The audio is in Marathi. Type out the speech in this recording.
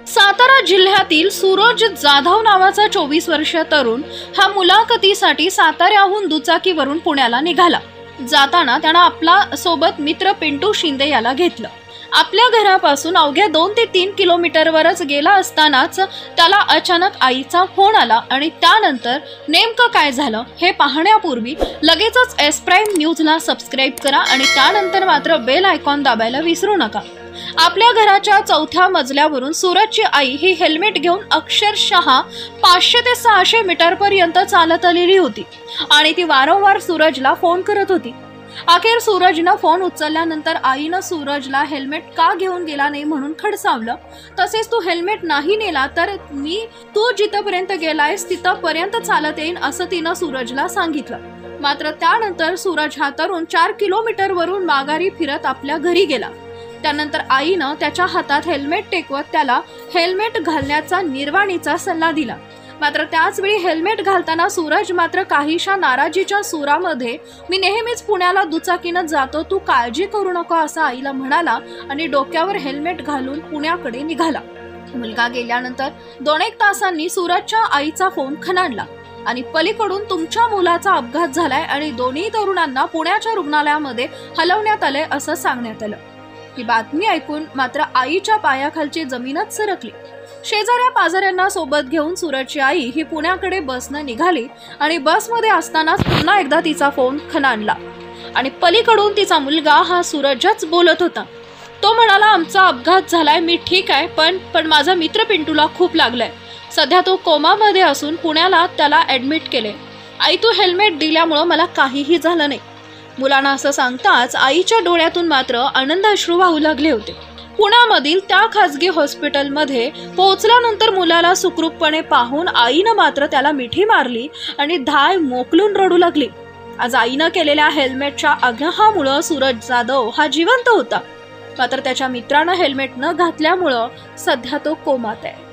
सातारा जिल्ह्यातील सूरज जाधव नावाचा 24 वर्षीय तरुण हा मुलाखतीसाठी साताऱ्याहून दुचाकीवरून पुण्याला निघाला। जाताना त्यानं आपला सोबत मित्र पिंटू शिंदे याला घेतलं। आपल्या घरापासून अवघ्या 2 ते 3 किलोमीटरवरच गेला असतानाच त्याला अचानक आईचा फोन आला आणि त्यानंतर नेमकं काय झालं हे पाहण्यापूर्वी लगेचच एस प्राइम न्यूजला सबस्क्राइब करा आणि त्यानंतर मात्र बेल आयकॉन दाबायला विसरू नका। आपल्या घराच्या 4थ्या मजल्यावरून सूरजची आई ही हेल्मेट घेऊन अक्षरशः 500 ते 600 मीटर पर्यंत चालत आलेली होती आणि ती वारंवार सूरजला फोन करत होती। अखेर सूरजनं फोन उचलल्यानंतर आईनं सूरजला हेल्मेट का घेऊन गेला नाही म्हणून खडसावलं। तसेच तू हेल्मेट नाही नेला तर मी तू जिथपर्यंत गेलायस तिथपर्यंत चालत येईन असं तिनं सूरजला सांगितलं। मात्र त्यानंतर सूरज हा तरुण 4 किलोमीटर वरून माघारी फिरत आपल्या घरी गेला। त्यानंतर आईनं त्याच्या हातात हेल्मेट टेकवत त्याला हेल्मेट घालण्याचा निर्वाणीचा सल्ला दिला। मात्र त्याच वेळी हेल्मेट घालताना सूरज मात्र काहीशा नाराजीच्या सुरामध्ये मी नेहमीच पुण्याला दुचाकीनं जातो, तू काळजी करू नको असं आईला म्हणाला आणि डोक्यावर हेल्मेट घालून पुण्याकडे निघाला। मुलगा गेल्यानंतर 2-1 तासांनी सूरजच्या आईचा फोन खणाणला आणि पलीकडून तुमच्या मुलाचा अपघात झालाय आणि दोन्ही तरुणांना पुण्याच्या रुग्णालयामध्ये हलवण्यात आले असं सांगण्यात आलं। ही बातमी ऐकून मात्र आईच्या पायाखालची जमीनच सरकली। शेजाऱ्या पाजाऱ्यांना सोबत घेऊन सूरजची आई ही पुण्याकडे बसनं निघाली आणि बसमध्ये असतानाच पुन्हा एकदा तिचा फोन खणाणला आणि पलीकडून तिचा मुलगा हा सूरजच बोलत होता। तो म्हणाला, आमचा अपघात झालाय, मी ठीक आहे, पण माझा मित्र पिंटूला खूप लागलाय, सध्या तो कोमामध्ये असून पुण्याला त्याला ऍडमिट केले। आई तू हेल्मेट दिल्यामुळे मला काहीही झालं नाही। मुलांना असं सांगताच आईच्या डोळ्यातून मात्र आनंद अश्रू वाहू लागले होते। पुण्यामधील त्या खासगी हॉस्पिटलमध्ये पोहोचल्यानंतर मुलाला सुखरूपपणे पाहून आईनं मात्र त्याला मिठी मारली आणि धाय मोकलून रडू लागली। आज आईनं केलेल्या हेल्मेटच्या आग्रहामुळे सूरज जाधव हा जिवंत होता, मात्र त्याच्या मित्रानं हेल्मेट न घातल्यामुळे सध्या तो कोमात आहे।